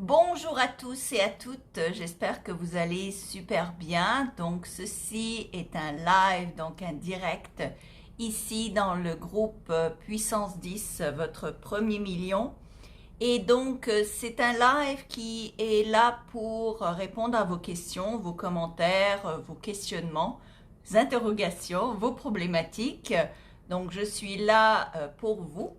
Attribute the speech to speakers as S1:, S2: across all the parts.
S1: Bonjour à tous et à toutes, j'espère que vous allez super bien. Donc ceci est un live, donc un direct ici dans le groupe Puissance 10, votre premier million. Et donc c'est un live qui est là pour répondre à vos questions, vos commentaires, vos questionnements, vos interrogations, vos problématiques. Donc je suis là pour vous.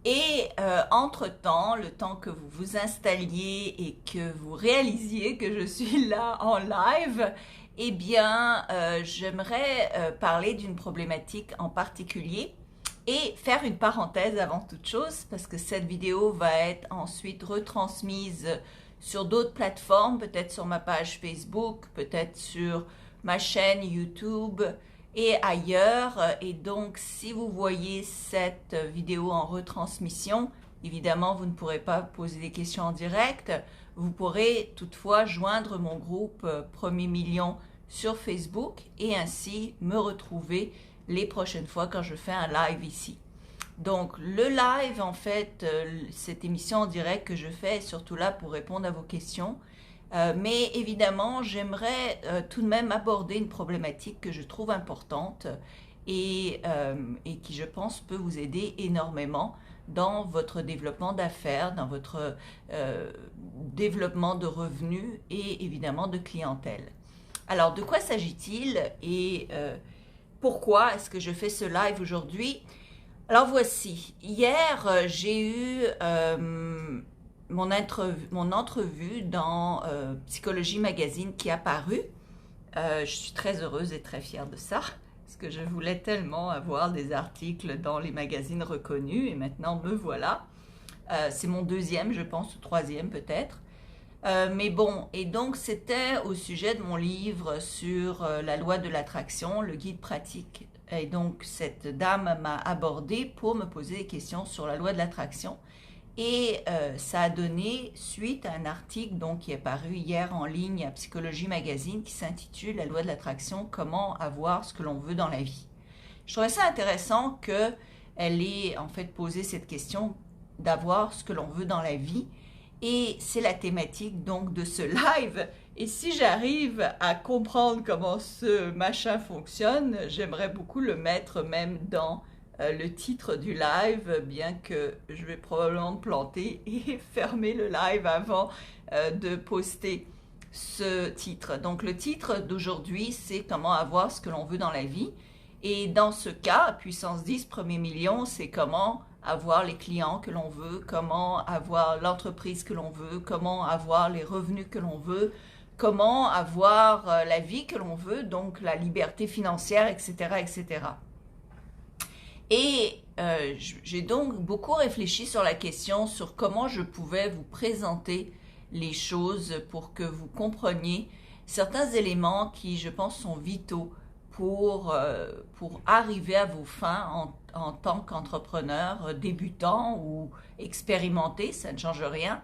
S1: Et entre-temps, le temps que vous vous installiez et que vous réalisiez que je suis là en live, eh bien, j'aimerais parler d'une problématique en particulier et faire une parenthèse avant toute chose parce que cette vidéo va être ensuite retransmise sur d'autres plateformes, peut-être sur ma page Facebook, peut-être sur ma chaîne YouTube et ailleurs. Et donc, si vous voyez cette vidéo en retransmission, évidemment, vous ne pourrez pas poser des questions en direct. Vous pourrez toutefois joindre mon groupe Premier Million sur Facebook et ainsi me retrouver les prochaines fois quand je fais un live ici. Donc, le live, en fait, cette émission en direct que je fais est surtout là pour répondre à vos questions. Mais évidemment, j'aimerais tout de même aborder une problématique que je trouve importante et qui, je pense, peut vous aider énormément dans votre développement d'affaires, dans votre développement de revenus et évidemment de clientèle. Alors, de quoi s'agit-il et pourquoi est-ce que je fais ce live aujourd'hui? Alors voici, hier j'ai eu mon entrevue dans Psychologie Magazine qui a paru. Je suis très heureuse et très fière de ça, parce que je voulais tellement avoir des articles dans les magazines reconnus, et maintenant me voilà. C'est mon deuxième, je pense, ou troisième peut-être. Mais bon, et donc c'était au sujet de mon livre sur la loi de l'attraction, le guide pratique. Et donc cette dame m'a abordé pour me poser des questions sur la loi de l'attraction. Et ça a donné suite à un article donc, qui est paru hier en ligne à Psychologie Magazine qui s'intitule La loi de l'attraction, comment avoir ce que l'on veut dans la vie. Je trouvais ça intéressant qu'elle ait en fait posé cette question d'avoir ce que l'on veut dans la vie. Et c'est la thématique donc de ce live. Et si j'arrive à comprendre comment ce machin fonctionne, j'aimerais beaucoup le mettre même dans le titre du live, bien que je vais probablement me planter et fermer le live avant de poster ce titre. Donc le titre d'aujourd'hui, c'est comment avoir ce que l'on veut dans la vie. Et dans ce cas, Puissance 10, Premier Million, c'est comment avoir les clients que l'on veut, comment avoir l'entreprise que l'on veut, comment avoir les revenus que l'on veut, comment avoir la vie que l'on veut, donc la liberté financière, etc., etc. Et j'ai donc beaucoup réfléchi sur la question, sur comment je pouvais vous présenter les choses pour que vous compreniez certains éléments qui, je pense, sont vitaux pour arriver à vos fins en tant qu'entrepreneur débutant ou expérimenté, ça ne change rien.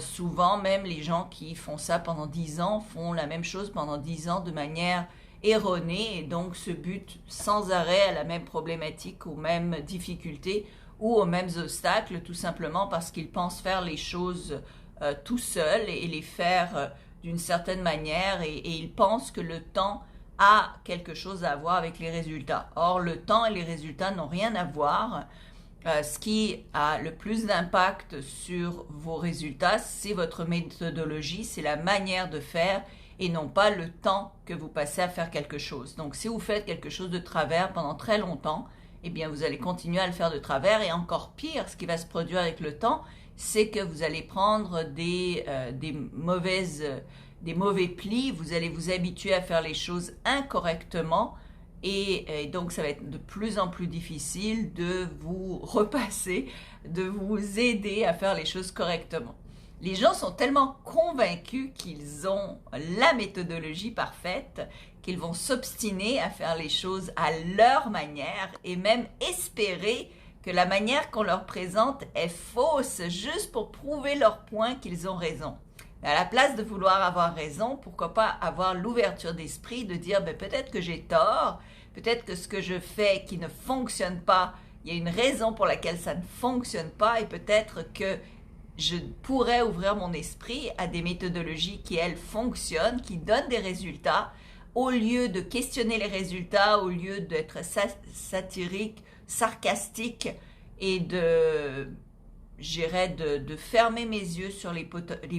S1: Souvent, même les gens qui font ça pendant 10 ans font la même chose pendant 10 ans de manière erronée et donc se butent sans arrêt à la même problématique, aux mêmes difficultés ou aux mêmes obstacles, tout simplement parce qu'ils pensent faire les choses tout seuls et les faire d'une certaine manière et ils pensent que le temps a quelque chose à voir avec les résultats. Or, le temps et les résultats n'ont rien à voir. Ce qui a le plus d'impact sur vos résultats, c'est votre méthodologie, c'est la manière de faire et non pas le temps que vous passez à faire quelque chose. Donc, si vous faites quelque chose de travers pendant très longtemps, eh bien, vous allez continuer à le faire de travers et encore pire, ce qui va se produire avec le temps, c'est que vous allez prendre des mauvais plis, vous allez vous habituer à faire les choses incorrectement et donc ça va être de plus en plus difficile de vous repasser, de vous aider à faire les choses correctement. Les gens sont tellement convaincus qu'ils ont la méthodologie parfaite qu'ils vont s'obstiner à faire les choses à leur manière et même espérer que la manière qu'on leur présente est fausse juste pour prouver leur point qu'ils ont raison. Mais à la place de vouloir avoir raison, pourquoi pas avoir l'ouverture d'esprit de dire peut-être que j'ai tort, peut-être que ce que je fais qui ne fonctionne pas, il y a une raison pour laquelle ça ne fonctionne pas et peut-être que je pourrais ouvrir mon esprit à des méthodologies qui, elles, fonctionnent, qui donnent des résultats, au lieu de questionner les résultats, au lieu d'être satirique, sarcastique et de fermer mes yeux sur les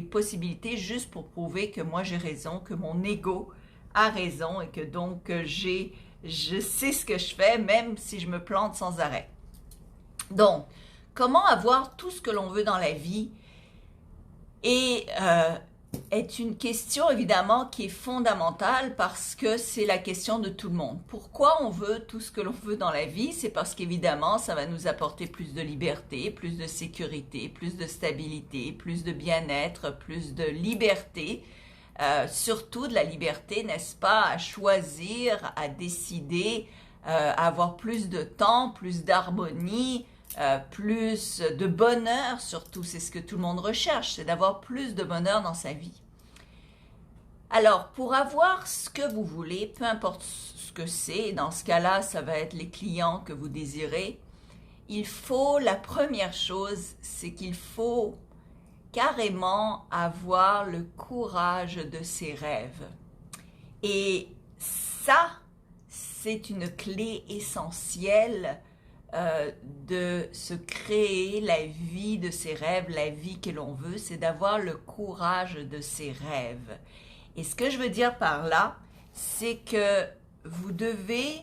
S1: possibilités juste pour prouver que moi j'ai raison, que mon ego a raison et que donc je sais ce que je fais même si je me plante sans arrêt. Donc, comment avoir tout ce que l'on veut dans la vie est une question évidemment qui est fondamentale parce que c'est la question de tout le monde. Pourquoi on veut tout ce que l'on veut dans la vie? C'est parce qu'évidemment ça va nous apporter plus de liberté, plus de sécurité, plus de stabilité, plus de bien-être, plus de liberté. Surtout de la liberté, n'est-ce pas, à choisir, à décider, à avoir plus de temps, plus d'harmonie, plus de bonheur surtout, c'est ce que tout le monde recherche, c'est d'avoir plus de bonheur dans sa vie. Alors, pour avoir ce que vous voulez, peu importe ce que c'est, dans ce cas-là, ça va être les clients que vous désirez, la première chose, c'est qu'il faut carrément avoir le courage de ses rêves. Et ça, c'est une clé essentielle de se créer la vie de ses rêves, la vie que l'on veut, c'est d'avoir le courage de ses rêves. Et ce que je veux dire par là, c'est que vous devez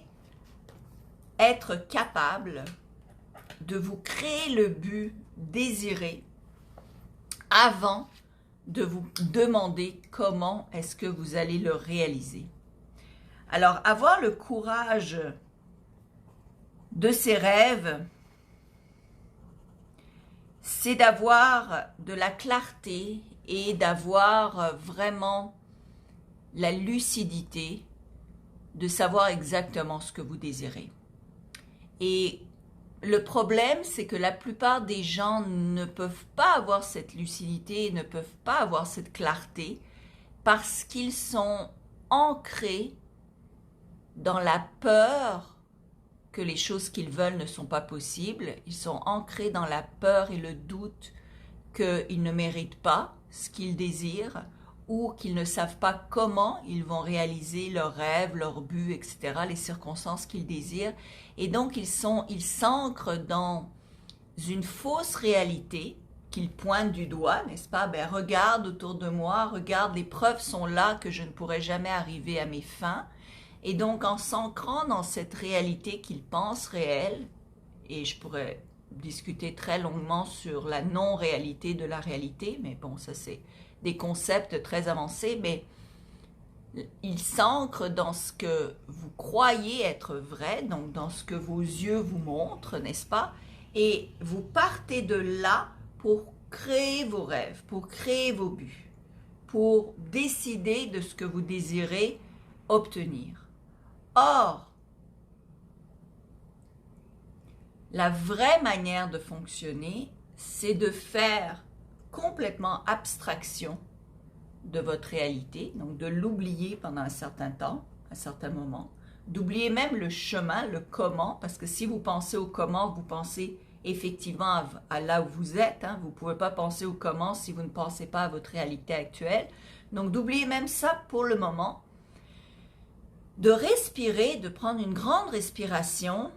S1: être capable de vous créer le but désiré avant de vous demander comment est-ce que vous allez le réaliser. Alors, avoir le courage de ses rêves, c'est d'avoir de la clarté et d'avoir vraiment la lucidité de savoir exactement ce que vous désirez. Et le problème, c'est que la plupart des gens ne peuvent pas avoir cette lucidité, ne peuvent pas avoir cette clarté parce qu'ils sont ancrés dans la peur que les choses qu'ils veulent ne sont pas possibles. Ils sont ancrés dans la peur et le doute qu'ils ne méritent pas ce qu'ils désirent ou qu'ils ne savent pas comment ils vont réaliser leurs rêves, leurs buts, etc., les circonstances qu'ils désirent. Et donc, ils s'ancrent dans une fausse réalité qu'ils pointent du doigt, n'est-ce pas? Ben, regarde autour de moi, regarde, les preuves sont là que je ne pourrai jamais arriver à mes fins. Et donc, en s'ancrant dans cette réalité qu'ils pensent réelle, et je pourrais discuter très longuement sur la non-réalité de la réalité, mais bon, ça c'est des concepts très avancés, mais ils s'ancrent dans ce que vous croyez être vrai, donc dans ce que vos yeux vous montrent, n'est-ce pas? Et vous partez de là pour créer vos rêves, pour créer vos buts, pour décider de ce que vous désirez obtenir. Or, la vraie manière de fonctionner, c'est de faire complètement abstraction de votre réalité, donc de l'oublier pendant un certain temps, un certain moment, d'oublier même le chemin, le comment, parce que si vous pensez au comment, vous pensez effectivement à là où vous êtes, hein. Vous ne pouvez pas penser au comment si vous ne pensez pas à votre réalité actuelle, donc d'oublier même ça pour le moment, de respirer, de prendre une grande respiration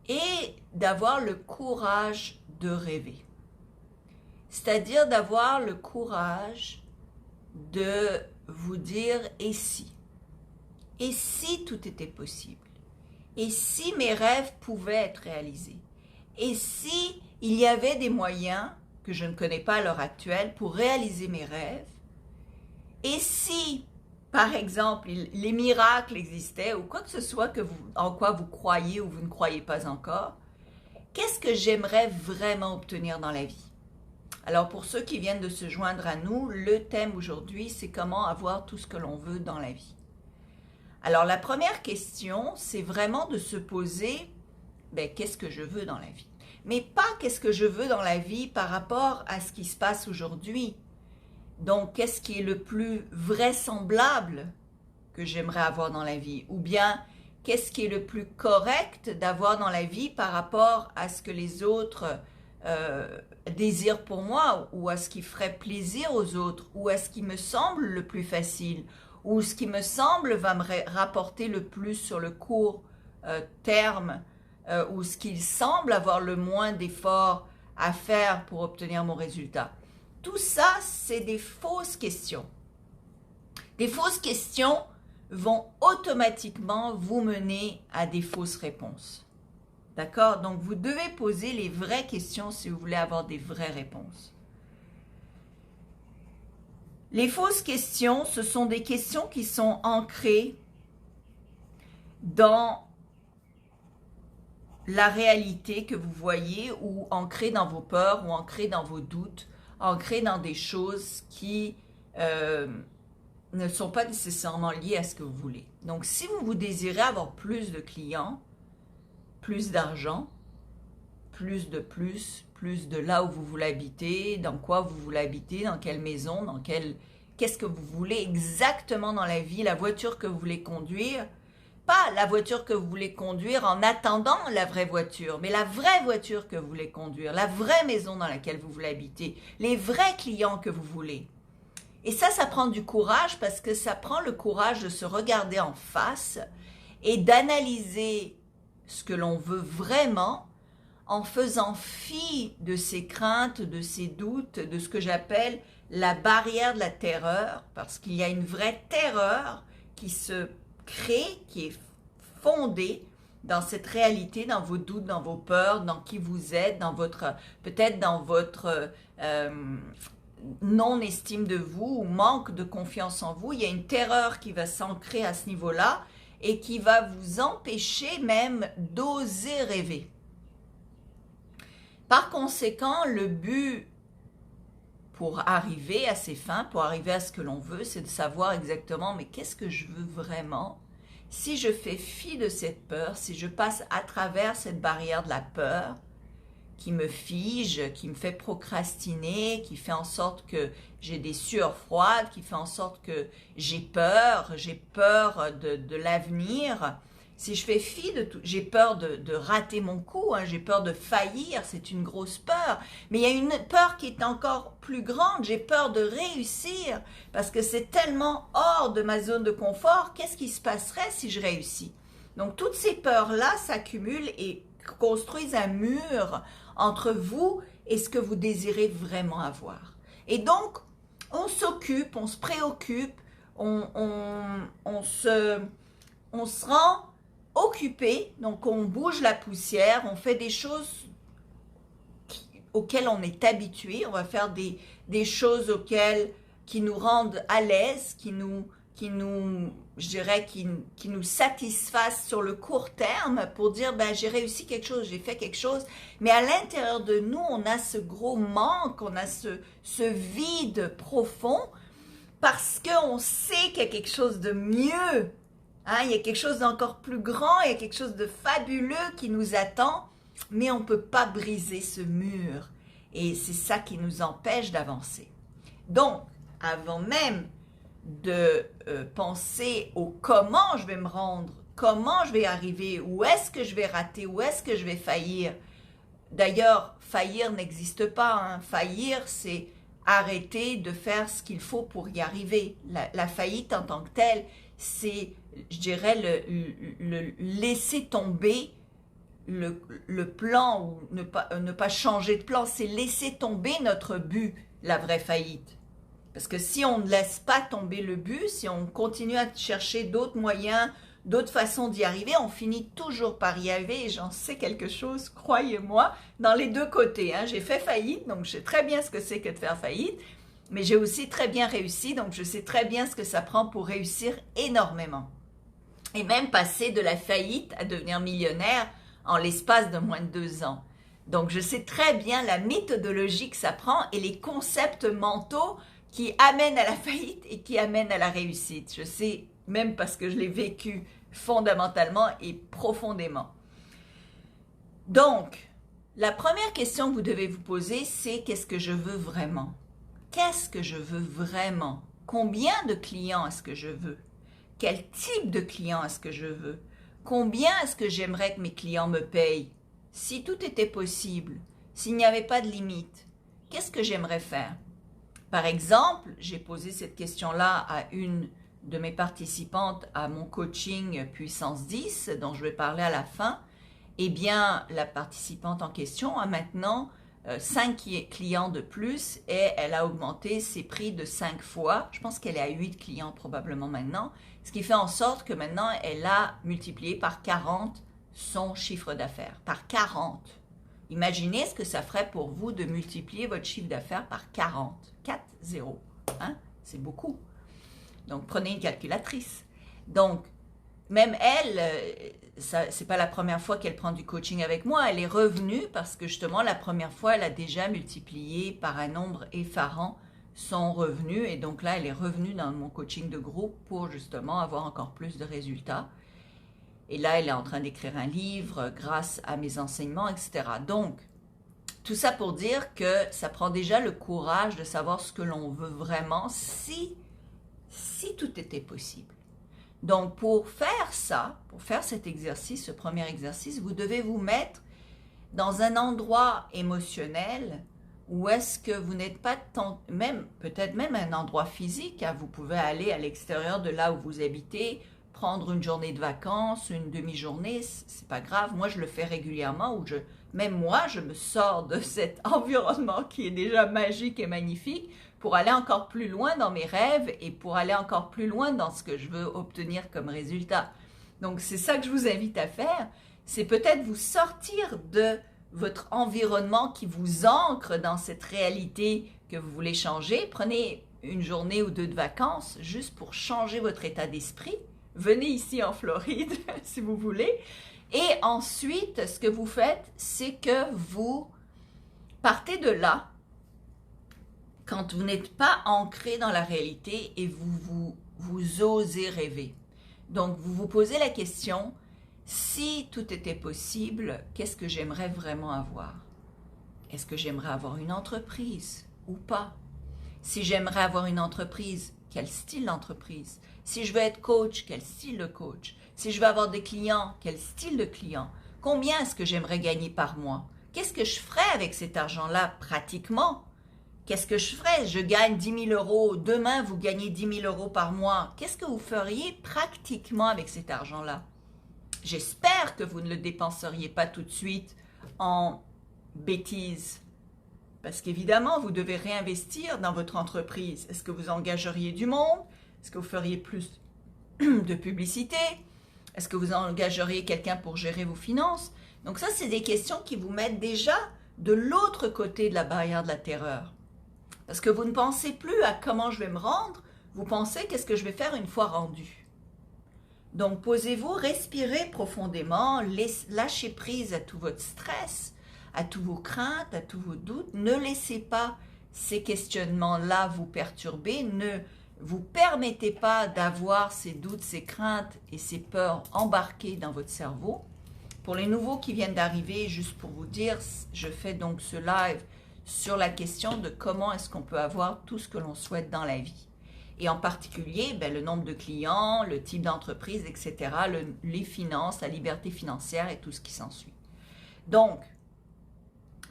S1: et d'avoir le courage de rêver. C'est-à-dire d'avoir le courage de vous dire « et si ?» Et si tout était possible? Et si mes rêves pouvaient être réalisés? Et si il y avait des moyens que je ne connais pas à l'heure actuelle pour réaliser mes rêves? Et si, par exemple, les miracles existaient ou quoi que ce soit en quoi vous croyez ou vous ne croyez pas encore, qu'est-ce que j'aimerais vraiment obtenir dans la vie? Alors, pour ceux qui viennent de se joindre à nous, le thème aujourd'hui, c'est comment avoir tout ce que l'on veut dans la vie. Alors, la première question, c'est vraiment de se poser, qu'est-ce que je veux dans la vie? Mais pas qu'est-ce que je veux dans la vie par rapport à ce qui se passe aujourd'hui. Donc, qu'est-ce qui est le plus vraisemblable que j'aimerais avoir dans la vie? Ou bien, qu'est-ce qui est le plus correct d'avoir dans la vie par rapport à ce que les autres désire pour moi, ou à ce qui ferait plaisir aux autres, ou à ce qui me semble le plus facile, ou ce qui me semble va me rapporter le plus sur le court terme, ou ce qui semble avoir le moins d'efforts à faire pour obtenir mon résultat. Tout ça, c'est des fausses questions. Des fausses questions vont automatiquement vous mener à des fausses réponses. D'accord? Donc, vous devez poser les vraies questions si vous voulez avoir des vraies réponses. Les fausses questions, ce sont des questions qui sont ancrées dans la réalité que vous voyez, ou ancrées dans vos peurs, ou ancrées dans vos doutes, ancrées dans des choses qui ne sont pas nécessairement liées à ce que vous voulez. Donc, si vous désirez avoir plus de clients, plus d'argent, plus de là où vous voulez habiter, dans quoi vous voulez habiter, dans quelle maison, qu'est-ce que vous voulez exactement dans la vie, la voiture que vous voulez conduire, pas la voiture que vous voulez conduire en attendant la vraie voiture, mais la vraie voiture que vous voulez conduire, la vraie maison dans laquelle vous voulez habiter, les vrais clients que vous voulez. Et ça prend du courage, parce que ça prend le courage de se regarder en face et d'analyser ce que l'on veut vraiment, en faisant fi de ses craintes, de ses doutes, de ce que j'appelle la barrière de la terreur, parce qu'il y a une vraie terreur qui se crée, qui est fondée dans cette réalité, dans vos doutes, dans vos peurs, dans qui vous êtes, peut-être dans votre non-estime de vous ou manque de confiance en vous. Il y a une terreur qui va s'ancrer à ce niveau-là et qui va vous empêcher même d'oser rêver. Par conséquent, le but pour arriver à ses fins, pour arriver à ce que l'on veut, c'est de savoir exactement, mais qu'est-ce que je veux vraiment? Si je fais fi de cette peur, si je passe à travers cette barrière de la peur, qui me fige, qui me fait procrastiner, qui fait en sorte que j'ai des sueurs froides, qui fait en sorte que j'ai peur de l'avenir. Si je fais fi de tout, j'ai peur de rater mon coup, hein, j'ai peur de faillir, c'est une grosse peur. Mais il y a une peur qui est encore plus grande, j'ai peur de réussir, parce que c'est tellement hors de ma zone de confort, qu'est-ce qui se passerait si je réussis? Donc toutes ces peurs-là s'accumulent et construisent un mur entre vous et ce que vous désirez vraiment avoir. Et donc, on s'occupe, on se préoccupe, on se rend occupé, donc on bouge la poussière, on fait des choses auxquelles on est habitué, on va faire des choses qui nous rendent à l'aise, qui nous satisfassent sur le court terme pour dire, ben, j'ai réussi quelque chose, j'ai fait quelque chose. Mais à l'intérieur de nous, on a ce gros manque, on a ce vide profond parce qu'on sait qu'il y a quelque chose de mieux. Hein, il y a quelque chose d'encore plus grand, il y a quelque chose de fabuleux qui nous attend, mais on ne peut pas briser ce mur. Et c'est ça qui nous empêche d'avancer. Donc, avant même de penser au comment je vais me rendre, comment je vais arriver, où est-ce que je vais rater, où est-ce que je vais faillir. D'ailleurs, faillir n'existe pas. Hein. Faillir, c'est arrêter de faire ce qu'il faut pour y arriver. La faillite en tant que telle, c'est, je dirais, le laisser tomber le plan, ou ne pas changer de plan, c'est laisser tomber notre but, la vraie faillite. Parce que si on ne laisse pas tomber le but, si on continue à chercher d'autres moyens, d'autres façons d'y arriver, on finit toujours par y arriver. Et j'en sais quelque chose, croyez-moi, dans les deux côtés. Hein. J'ai fait faillite, donc je sais très bien ce que c'est que de faire faillite. Mais j'ai aussi très bien réussi, donc je sais très bien ce que ça prend pour réussir énormément. Et même passer de la faillite à devenir millionnaire en l'espace de moins de 2 ans. Donc je sais très bien la méthodologie que ça prend et les concepts mentaux qui amènent à la faillite et qui amènent à la réussite. Je sais, même parce que je l'ai vécu fondamentalement et profondément. Donc, la première question que vous devez vous poser, c'est qu'est-ce que je veux vraiment? Qu'est-ce que je veux vraiment? Combien de clients est-ce que je veux? Quel type de client est-ce que je veux? Combien est-ce que j'aimerais que mes clients me payent? Si tout était possible, s'il n'y avait pas de limite, qu'est-ce que j'aimerais faire? Par exemple, j'ai posé cette question-là à une de mes participantes à mon coaching Puissance 10, dont je vais parler à la fin. Eh bien, la participante en question a maintenant 5 clients de plus et elle a augmenté ses prix de 5 fois. Je pense qu'elle est à 8 clients probablement maintenant, ce qui fait en sorte que maintenant, elle a multiplié par 40 son chiffre d'affaires. Par 40. Imaginez ce que ça ferait pour vous de multiplier votre chiffre d'affaires par 40. 4-0. Hein? C'est beaucoup. Donc, prenez une calculatrice. Donc, même elle, c'est pas la première fois qu'elle prend du coaching avec moi. Elle est revenue parce que justement, la première fois, elle a déjà multiplié par un nombre effarant son revenu. Et donc là, elle est revenue dans mon coaching de groupe pour justement avoir encore plus de résultats. Et là, elle est en train d'écrire un livre grâce à mes enseignements, etc. Donc, tout ça pour dire que ça prend déjà le courage de savoir ce que l'on veut vraiment si tout était possible. Donc, pour faire ça, pour faire cet exercice, ce premier exercice, vous devez vous mettre dans un endroit émotionnel où est-ce que vous n'êtes pas peut-être même un endroit physique. Hein, vous pouvez aller à l'extérieur de là où vous habitez, prendre une journée de vacances, une demi-journée, c'est pas grave. Moi, je le fais régulièrement même moi, je me sors de cet environnement qui est déjà magique et magnifique pour aller encore plus loin dans mes rêves et pour aller encore plus loin dans ce que je veux obtenir comme résultat. Donc, c'est ça que je vous invite à faire, c'est peut-être vous sortir de votre environnement qui vous ancre dans cette réalité que vous voulez changer. Prenez une journée ou deux de vacances juste pour changer votre état d'esprit. Venez ici en Floride, si vous voulez. Et ensuite, ce que vous faites, c'est que vous partez de là, quand vous n'êtes pas ancré dans la réalité et vous osez rêver. Donc, vous vous posez la question, si tout était possible, qu'est-ce que j'aimerais vraiment avoir? Est-ce que j'aimerais avoir une entreprise ou pas? Si j'aimerais avoir une entreprise, quel style d'entreprise? Si je veux être coach, quel style de coach? Si je veux avoir des clients, quel style de client? Combien est-ce que j'aimerais gagner par mois? Qu'est-ce que je ferais avec cet argent-là pratiquement? Qu'est-ce que je ferais? Je gagne 10 000 euros. Demain, vous gagnez 10 000 euros par mois. Qu'est-ce que vous feriez pratiquement avec cet argent-là? J'espère que vous ne le dépenseriez pas tout de suite en bêtises. Parce qu'évidemment, vous devez réinvestir dans votre entreprise. Est-ce que vous engageriez du monde? Est-ce que vous feriez plus de publicité? Est-ce que vous engageriez quelqu'un pour gérer vos finances? Donc ça, c'est des questions qui vous mettent déjà de l'autre côté de la barrière de la terreur. Parce que vous ne pensez plus à comment je vais me rendre, vous pensez qu'est-ce que je vais faire une fois rendu. Donc posez-vous, respirez profondément, lâchez prise à tout votre stress, à tous vos craintes, à tous vos doutes. Ne laissez pas ces questionnements-là vous perturber, ne vous permettez pas d'avoir ces doutes, ces craintes et ces peurs embarquées dans votre cerveau. Pour les nouveaux qui viennent d'arriver, juste pour vous dire, je fais donc ce live sur la question de comment est-ce qu'on peut avoir tout ce que l'on souhaite dans la vie. Et en particulier, le nombre de clients, le type d'entreprise, etc., les finances, la liberté financière et tout ce qui s'ensuit. Donc,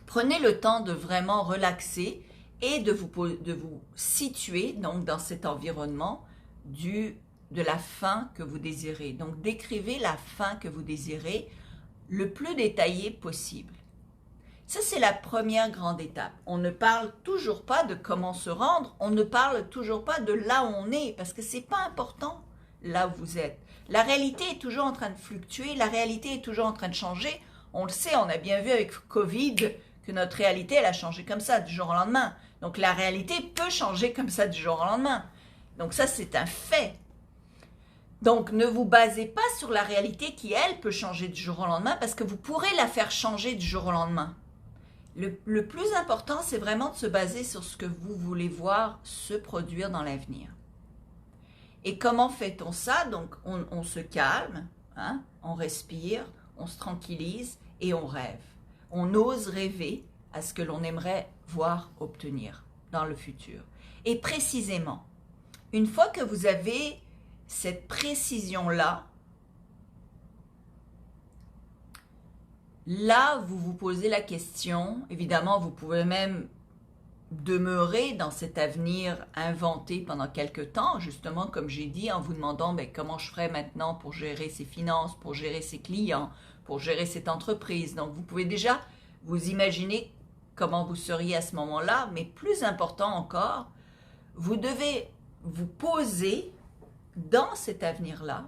S1: prenez le temps de vraiment relaxer et de vous situer donc, dans cet environnement de la fin que vous désirez. Donc, décrivez la fin que vous désirez le plus détaillé possible. Ça, c'est la première grande étape. On ne parle toujours pas de comment se rendre, on ne parle toujours pas de là où on est, parce que ce n'est pas important là où vous êtes. La réalité est toujours en train de fluctuer, la réalité est toujours en train de changer. On le sait, on a bien vu avec Covid que notre réalité, elle a changé comme ça du jour au lendemain. Donc la réalité peut changer comme ça du jour au lendemain. Donc ça, c'est un fait. Donc ne vous basez pas sur la réalité qui, elle, peut changer du jour au lendemain, parce que vous pourrez la faire changer du jour au lendemain. Le plus important, c'est vraiment de se baser sur ce que vous voulez voir se produire dans l'avenir. Et comment fait-on ça? Donc, on se calme, hein, on respire, on se tranquillise et on rêve. On ose rêver à ce que l'on aimerait voir obtenir dans le futur. Et précisément, une fois que vous avez cette précision-là, Là, vous vous posez la question, évidemment, vous pouvez même demeurer dans cet avenir inventé pendant quelque temps, justement, comme j'ai dit, en vous demandant ben, comment je ferais maintenant pour gérer ses finances, pour gérer ses clients, pour gérer cette entreprise. Donc, vous pouvez déjà vous imaginer comment vous seriez à ce moment-là, mais plus important encore, vous devez vous poser dans cet avenir-là,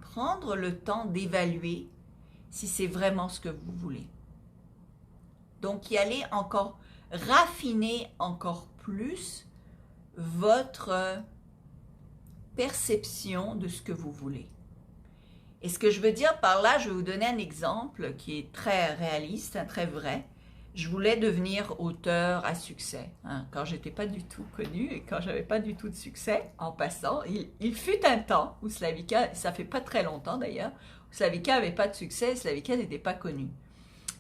S1: prendre le temps d'évaluer si c'est vraiment ce que vous voulez. Donc, y aller encore, raffiner encore plus votre perception de ce que vous voulez. Et ce que je veux dire par là, je vais vous donner un exemple qui est très réaliste, très vrai. Je voulais devenir auteur à succès, quand j'étais pas du tout connue et quand j'avais pas du tout de succès. En passant, il fut un temps où Slavika, ça fait pas très longtemps d'ailleurs, où Slavika avait pas de succès, Slavika n'était pas connue.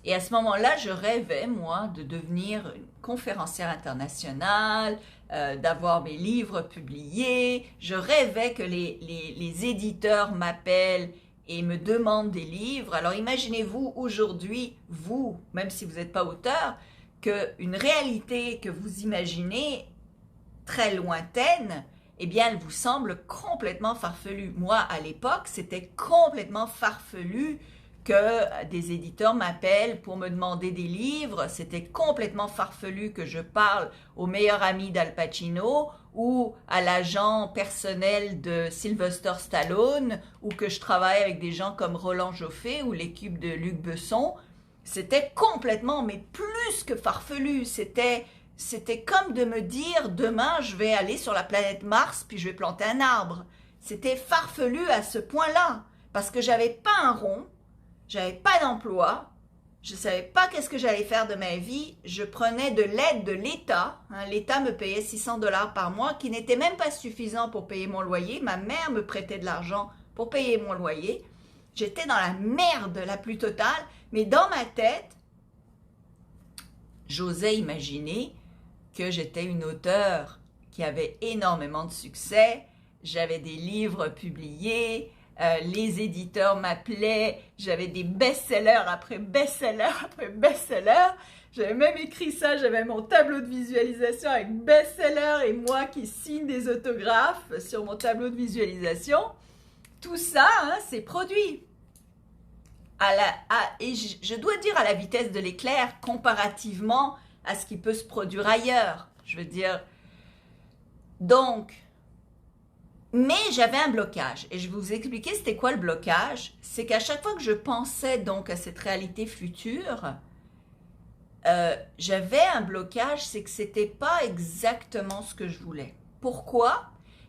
S1: Et à ce moment-là, je rêvais, moi, de devenir une conférencière internationale, d'avoir mes livres publiés. Je rêvais que les éditeurs m'appellent et me demandent des livres. Alors imaginez-vous aujourd'hui, vous, même si vous n'êtes pas auteur, qu'une réalité que vous imaginez très lointaine, eh bien, elle vous semble complètement farfelue. Moi, à l'époque, c'était complètement farfelu que des éditeurs m'appellent pour me demander des livres. C'était complètement farfelu que je parle au meilleur ami d'Al Pacino ou à l'agent personnel de Sylvester Stallone ou que je travaille avec des gens comme Roland Joffé ou l'équipe de Luc Besson. C'était complètement, mais plus que farfelu. C'était comme de me dire demain je vais aller sur la planète Mars puis je vais planter un arbre. C'était farfelu à ce point-là parce que j'avais pas un rond. J'avais pas d'emploi, je savais pas qu'est-ce que j'allais faire de ma vie, je prenais de l'aide de l'État, l'État me payait 600 $ par mois, qui n'était même pas suffisant pour payer mon loyer, ma mère me prêtait de l'argent pour payer mon loyer, j'étais dans la merde la plus totale, mais dans ma tête, j'osais imaginer que j'étais une auteure qui avait énormément de succès, j'avais des livres publiés, les éditeurs m'appelaient, j'avais des best-sellers après best-sellers après best-sellers. J'avais même écrit ça, j'avais mon tableau de visualisation avec best-sellers et moi qui signe des autographes sur mon tableau de visualisation. Tout ça, c'est produit. Et je dois dire à la vitesse de l'éclair, comparativement à ce qui peut se produire ailleurs. Je veux dire, donc... Mais j'avais un blocage et je vais vous expliquer c'était quoi le blocage. C'est qu'à chaque fois que je pensais donc à cette réalité future, j'avais un blocage, c'est que c'était pas exactement ce que je voulais. Pourquoi?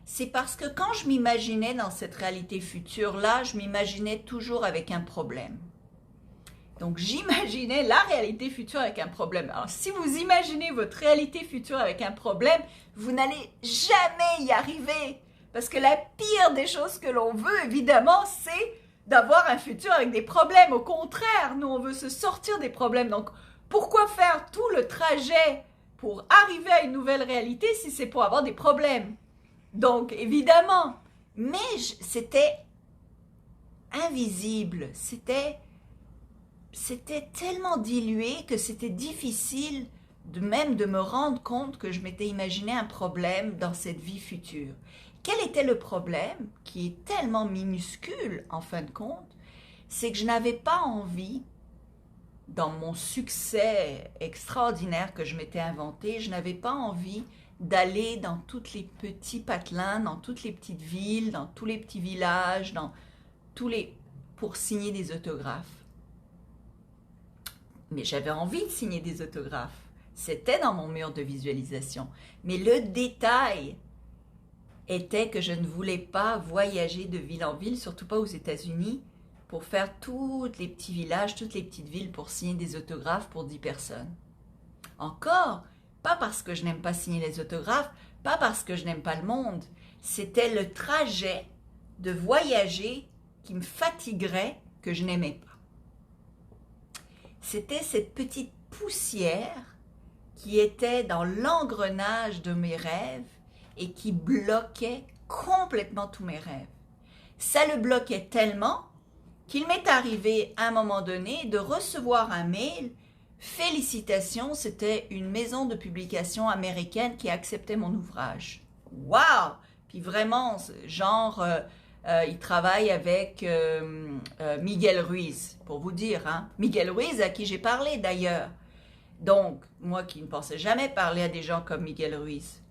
S1: C'est parce que quand je m'imaginais dans cette réalité future-là, je m'imaginais toujours avec un problème. Donc j'imaginais la réalité future avec un problème. Alors si vous imaginez votre réalité future avec un problème, vous n'allez jamais y arriver. Parce que la pire des choses que l'on veut, évidemment, c'est d'avoir un futur avec des problèmes. Au contraire, nous, on veut se sortir des problèmes. Donc, pourquoi faire tout le trajet pour arriver à une nouvelle réalité si c'est pour avoir des problèmes? Donc, évidemment, mais c'était invisible. C'était tellement dilué que c'était difficile même de me rendre compte que je m'étais imaginé un problème dans cette vie future. Quel était le problème, qui est tellement minuscule en fin de compte, c'est que je n'avais pas envie, dans mon succès extraordinaire que je m'étais inventé, je n'avais pas envie d'aller dans tous les petits patelins, dans toutes les petites villes, dans tous les petits villages, pour signer des autographes. Mais j'avais envie de signer des autographes. C'était dans mon mur de visualisation. Mais le détail était que je ne voulais pas voyager de ville en ville, surtout pas aux États-Unis, pour faire tous les petits villages, toutes les petites villes pour signer des autographes pour 10 personnes. Encore, pas parce que je n'aime pas signer les autographes, pas parce que je n'aime pas le monde. C'était le trajet de voyager qui me fatiguerait que je n'aimais pas. C'était cette petite poussière qui était dans l'engrenage de mes rêves et qui bloquait complètement tous mes rêves. Ça le bloquait tellement qu'il m'est arrivé à un moment donné de recevoir un mail. Félicitations, c'était une maison de publication américaine qui acceptait mon ouvrage. Waouh! Puis vraiment, genre, il travaille avec Miguel Ruiz, pour vous dire, hein. Miguel Ruiz à qui j'ai parlé d'ailleurs. Donc, moi qui ne pensais jamais parler à des gens comme Miguel Ruiz,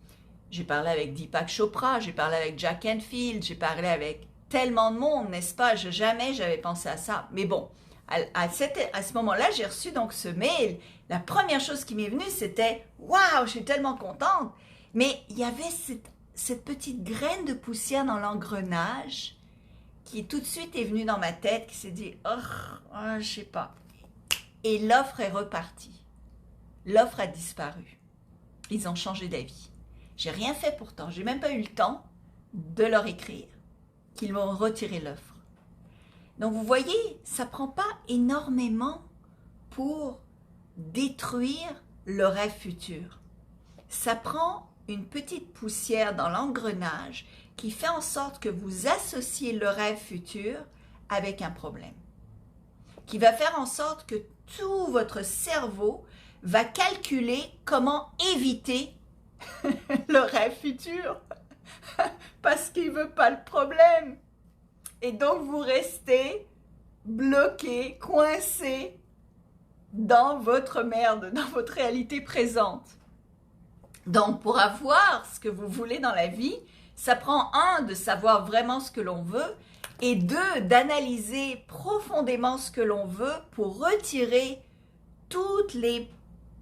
S1: j'ai parlé avec Deepak Chopra, j'ai parlé avec Jack Canfield, j'ai parlé avec tellement de monde, n'est-ce pas? Jamais j'avais pensé à ça. Mais bon, à ce moment-là, j'ai reçu donc ce mail. La première chose qui m'est venue, c'était « Waouh, je suis tellement contente !» Mais il y avait cette petite graine de poussière dans l'engrenage qui tout de suite est venue dans ma tête, qui s'est dit « Oh, je sais pas. » Et l'offre est repartie. L'offre a disparu. Ils ont changé d'avis. J'ai rien fait pourtant. J'ai même pas eu le temps de leur écrire qu'ils m'ont retiré l'offre. Donc vous voyez, ça prend pas énormément pour détruire le rêve futur. Ça prend une petite poussière dans l'engrenage qui fait en sorte que vous associez le rêve futur avec un problème. Qui va faire en sorte que tout votre cerveau va calculer comment éviter le rêve futur parce qu'il ne veut pas le problème. Et donc vous restez bloqué, coincé dans votre merde, dans votre réalité présente. Donc pour avoir ce que vous voulez dans la vie, ça prend de savoir vraiment ce que l'on veut et d'analyser profondément ce que l'on veut pour retirer tous les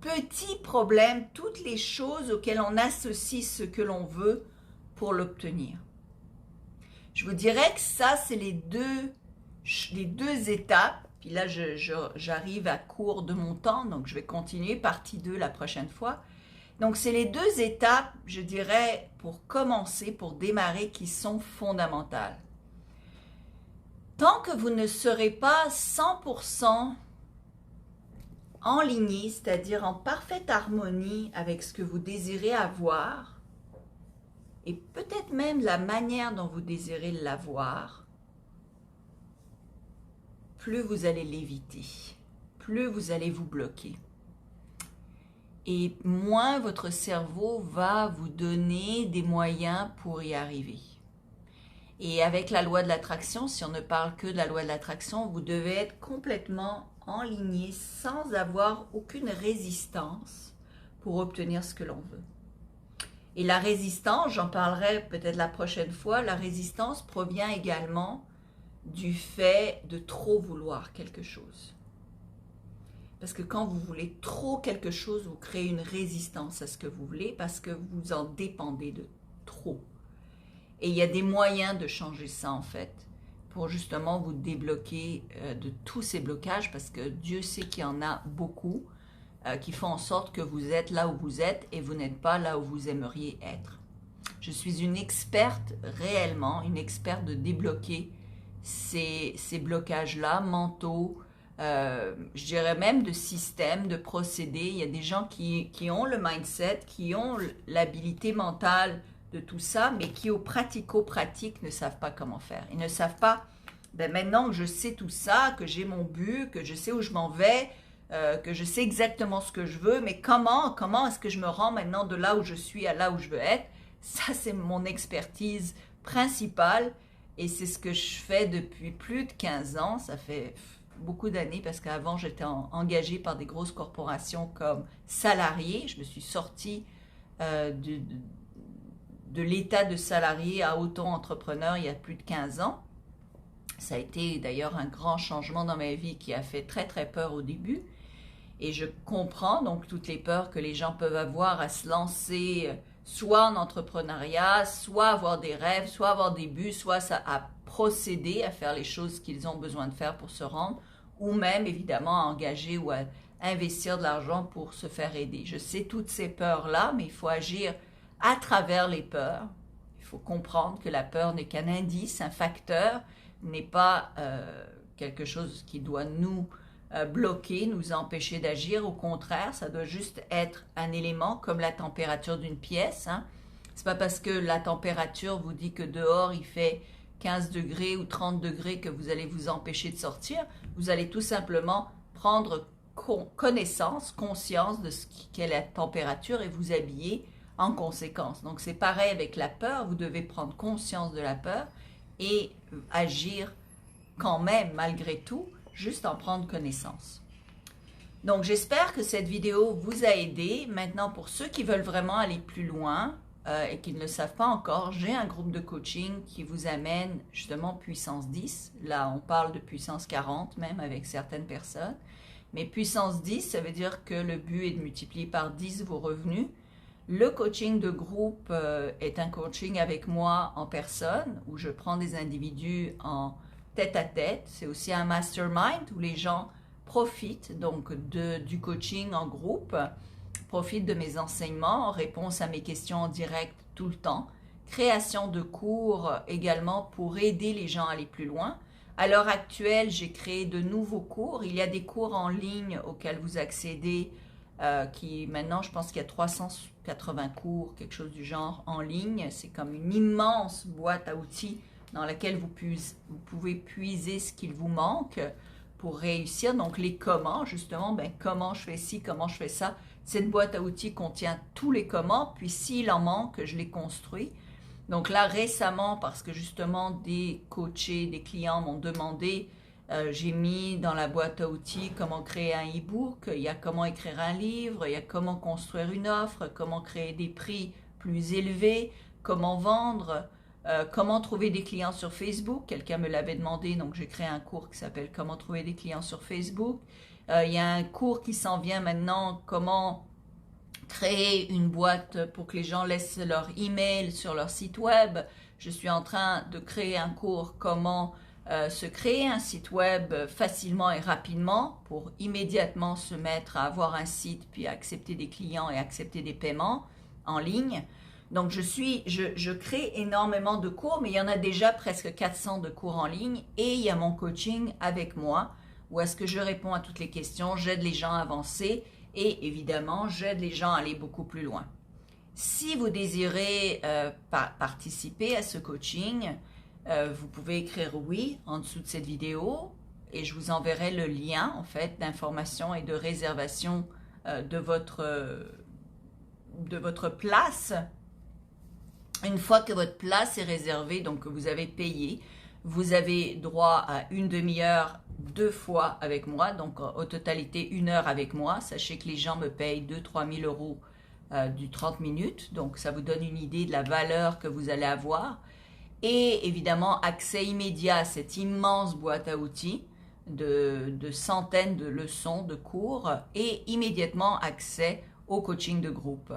S1: petits problèmes, toutes les choses auxquelles on associe ce que l'on veut pour l'obtenir. Je vous dirais que ça, c'est les deux étapes. Puis là, j'arrive à court de mon temps, donc je vais continuer partie 2 la prochaine fois. Donc, c'est les deux étapes, je dirais, pour commencer, pour démarrer, qui sont fondamentales. Tant que vous ne serez pas 100% enligné, c'est-à-dire en parfaite harmonie avec ce que vous désirez avoir, et peut-être même la manière dont vous désirez l'avoir, plus vous allez l'éviter, plus vous allez vous bloquer. Et moins votre cerveau va vous donner des moyens pour y arriver. Et avec la loi de l'attraction, si on ne parle que de la loi de l'attraction, vous devez être complètement enligné sans avoir aucune résistance pour obtenir ce que l'on veut. Et la résistance, j'en parlerai peut-être la prochaine fois, la résistance provient également du fait de trop vouloir quelque chose. Parce que quand vous voulez trop quelque chose, vous créez une résistance à ce que vous voulez parce que vous en dépendez de trop. Et il y a des moyens de changer ça en fait, pour justement vous débloquer de tous ces blocages parce que Dieu sait qu'il y en a beaucoup qui font en sorte que vous êtes là où vous êtes et vous n'êtes pas là où vous aimeriez être. Je suis une experte réellement, une experte de débloquer ces blocages-là mentaux, je dirais même de systèmes, de procédés. Il y a des gens qui ont le mindset, qui ont l'habilité mentale de tout ça, mais qui au pratico-pratique ne savent pas comment faire. Ils ne savent pas, maintenant que je sais tout ça, que j'ai mon but, que je sais où je m'en vais, que je sais exactement ce que je veux, mais comment est-ce que je me rends maintenant de là où je suis à là où je veux être? Ça, c'est mon expertise principale et c'est ce que je fais depuis plus de 15 ans. Ça fait beaucoup d'années parce qu'avant, j'étais engagée par des grosses corporations comme salariée. Je me suis sortie de l'état de salarié à auto-entrepreneur il y a plus de 15 ans. Ça a été d'ailleurs un grand changement dans ma vie qui a fait très très peur au début. Et je comprends donc toutes les peurs que les gens peuvent avoir à se lancer soit en entrepreneuriat, soit avoir des rêves, soit avoir des buts, soit à procéder à faire les choses qu'ils ont besoin de faire pour se rendre, ou même évidemment à engager ou à investir de l'argent pour se faire aider. Je sais toutes ces peurs-là, mais il faut agir à travers les peurs. Il faut comprendre que la peur n'est qu'un indice, un facteur, n'est pas quelque chose qui doit nous bloquer, nous empêcher d'agir. Au contraire, ça doit juste être un élément comme la température d'une pièce. Hein. C'est pas parce que la température vous dit que dehors il fait 15 degrés ou 30 degrés que vous allez vous empêcher de sortir. Vous allez tout simplement prendre connaissance, conscience de quelle est la température et vous habiller en conséquence. Donc c'est pareil avec la peur, vous devez prendre conscience de la peur et agir quand même malgré tout, juste en prendre connaissance. Donc j'espère que cette vidéo vous a aidé. Maintenant pour ceux qui veulent vraiment aller plus loin et qui ne le savent pas encore, j'ai un groupe de coaching qui vous amène justement puissance 10. Là on parle de puissance 40 même avec certaines personnes. Mais puissance 10, ça veut dire que le but est de multiplier par 10 vos revenus. Le coaching de groupe est un coaching avec moi en personne, où je prends des individus en tête-à-tête. C'est aussi un mastermind où les gens profitent donc du coaching en groupe, profitent de mes enseignements, réponse à mes questions en direct tout le temps. Création de cours également pour aider les gens à aller plus loin. À l'heure actuelle, j'ai créé de nouveaux cours. Il y a des cours en ligne auxquels vous accédez, qui maintenant, je pense qu'il y a 380 cours, quelque chose du genre, en ligne. C'est comme une immense boîte à outils dans laquelle vous pouvez puiser ce qu'il vous manque pour réussir. Donc, les comment, justement, comment je fais ci, comment je fais ça. Cette boîte à outils contient tous les comment, puis s'il en manque, je les construis. Donc là, récemment, parce que justement des coachés, des clients m'ont demandé, j'ai mis dans la boîte à outils comment créer un e-book, il y a comment écrire un livre, il y a comment construire une offre, comment créer des prix plus élevés, comment vendre, comment trouver des clients sur Facebook. Quelqu'un me l'avait demandé, donc j'ai créé un cours qui s'appelle comment trouver des clients sur Facebook. Il y a un cours qui s'en vient maintenant, comment créer une boîte pour que les gens laissent leur email sur leur site web. Je suis en train de créer un cours comment se créer un site web facilement et rapidement pour immédiatement se mettre à avoir un site puis à accepter des clients et accepter des paiements en ligne. Donc je crée énormément de cours, mais il y en a déjà presque 400 de cours en ligne et il y a mon coaching avec moi où est-ce que je réponds à toutes les questions, j'aide les gens à avancer. Et évidemment, j'aide les gens à aller beaucoup plus loin. Si vous désirez participer à ce coaching, vous pouvez écrire oui en dessous de cette vidéo et je vous enverrai le lien en fait d'information et de réservation de votre place. Une fois que votre place est réservée, donc que vous avez payé, vous avez droit à une demi-heure 2 fois avec moi, donc au totalité 1 heure avec moi. Sachez que les gens me payent 2-3 000 euros du 30 minutes, donc ça vous donne une idée de la valeur que vous allez avoir. Et évidemment, accès immédiat à cette immense boîte à outils de centaines de leçons, de cours, et immédiatement accès au coaching de groupe.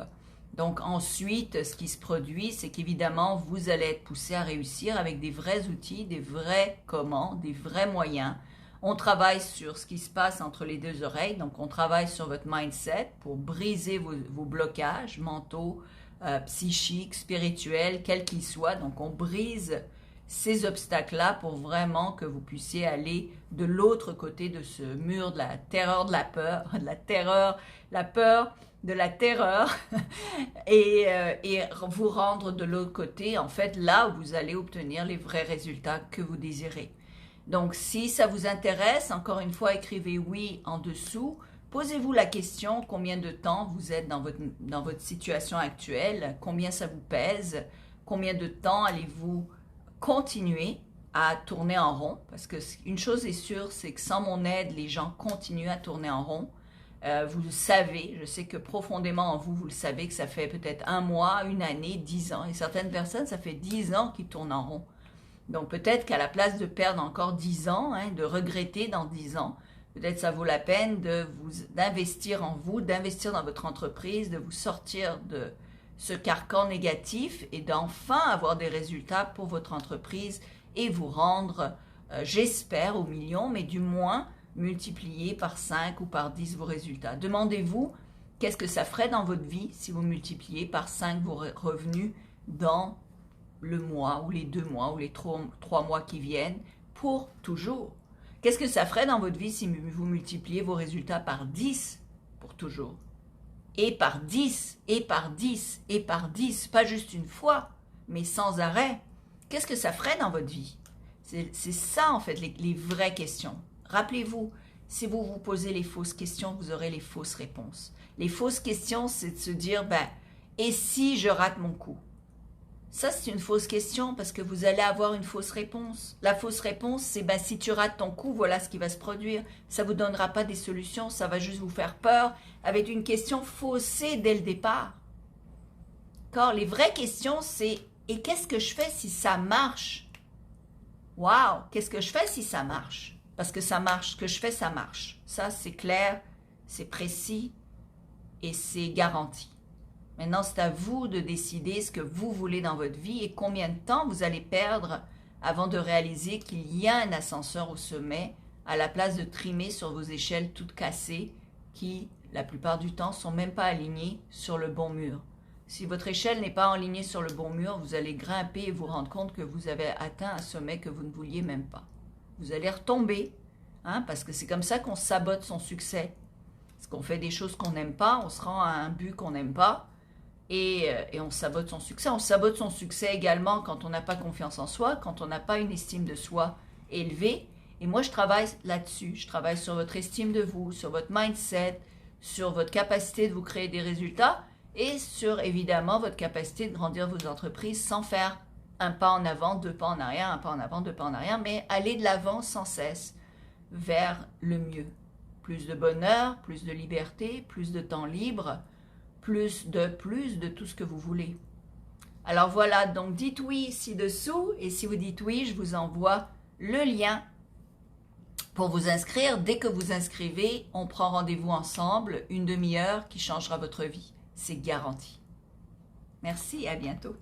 S1: Donc ensuite, ce qui se produit, c'est qu'évidemment, vous allez être poussé à réussir avec des vrais outils, des vrais comment, des vrais moyens. On travaille sur ce qui se passe entre les deux oreilles, donc on travaille sur votre mindset pour briser vos blocages mentaux, psychiques, spirituels, quels qu'ils soient. Donc on brise ces obstacles-là pour vraiment que vous puissiez aller de l'autre côté de ce mur de la terreur, de la peur, de la terreur, la peur, de la terreur et vous rendre de l'autre côté, en fait, là où vous allez obtenir les vrais résultats que vous désirez. Donc, si ça vous intéresse, encore une fois, écrivez oui en dessous. Posez-vous la question, combien de temps vous êtes dans votre situation actuelle, combien ça vous pèse, combien de temps allez-vous continuer à tourner en rond, parce que une chose est sûre, c'est que sans mon aide, les gens continuent à tourner en rond. Vous le savez, je sais que profondément en vous, vous le savez que ça fait peut-être 1 mois, 1 année, 10 ans. Et certaines personnes, ça fait 10 ans qu'ils tournent en rond. Donc peut-être qu'à la place de perdre encore 10 ans, de regretter dans 10 ans, peut-être ça vaut la peine d'investir en vous, d'investir dans votre entreprise, de vous sortir de ce carcan négatif et d'enfin avoir des résultats pour votre entreprise et vous rendre, j'espère, au million, mais du moins multiplier par 5 ou par 10 vos résultats. Demandez-vous qu'est-ce que ça ferait dans votre vie si vous multipliez par 5 vos revenus dans le mois ou les 2 mois ou les 3 mois qui viennent pour toujours. Qu'est-ce que ça ferait dans votre vie si vous multipliez vos résultats par 10 pour toujours? Et par 10, et par 10, et par 10, pas juste une fois, mais sans arrêt. qu'est-ce que ça ferait dans votre vie? C'est ça, en fait, les vraies questions. Rappelez-vous, si vous vous posez les fausses questions, vous aurez les fausses réponses. Les fausses questions, c'est de se dire, ben, et si je rate mon coup? Ça, c'est une fausse question parce que vous allez avoir une fausse réponse. La fausse réponse, c'est ben, si tu rates ton coup, voilà ce qui va se produire. Ça ne vous donnera pas des solutions, ça va juste vous faire peur avec une question faussée dès le départ. Car les vraies questions, c'est et qu'est-ce que je fais si ça marche? Waouh, qu'est-ce que je fais si ça marche? Parce que ça marche, ce que je fais, ça marche. Ça, c'est clair, c'est précis et c'est garanti. Maintenant, c'est à vous de décider ce que vous voulez dans votre vie et combien de temps vous allez perdre avant de réaliser qu'il y a un ascenseur au sommet à la place de trimer sur vos échelles toutes cassées qui, la plupart du temps, ne sont même pas alignées sur le bon mur. Si votre échelle n'est pas alignée sur le bon mur, vous allez grimper et vous rendre compte que vous avez atteint un sommet que vous ne vouliez même pas. Vous allez retomber, parce que c'est comme ça qu'on sabote son succès. Parce qu'on fait des choses qu'on n'aime pas, on se rend à un but qu'on n'aime pas, et on sabote son succès. On sabote son succès également quand on n'a pas confiance en soi, quand on n'a pas une estime de soi élevée. Et moi, je travaille là-dessus. Je travaille sur votre estime de vous, sur votre mindset, sur votre capacité de vous créer des résultats et sur, évidemment, votre capacité de grandir vos entreprises sans faire un pas en avant, deux pas en arrière, un pas en avant, deux pas en arrière, mais aller de l'avant sans cesse vers le mieux. Plus de bonheur, plus de liberté, plus de temps libre, plus de tout ce que vous voulez. Alors voilà, donc dites oui ci-dessous et si vous dites oui, je vous envoie le lien pour vous inscrire. Dès que vous inscrivez, on prend rendez-vous ensemble, une demi-heure qui changera votre vie. C'est garanti. Merci et à bientôt.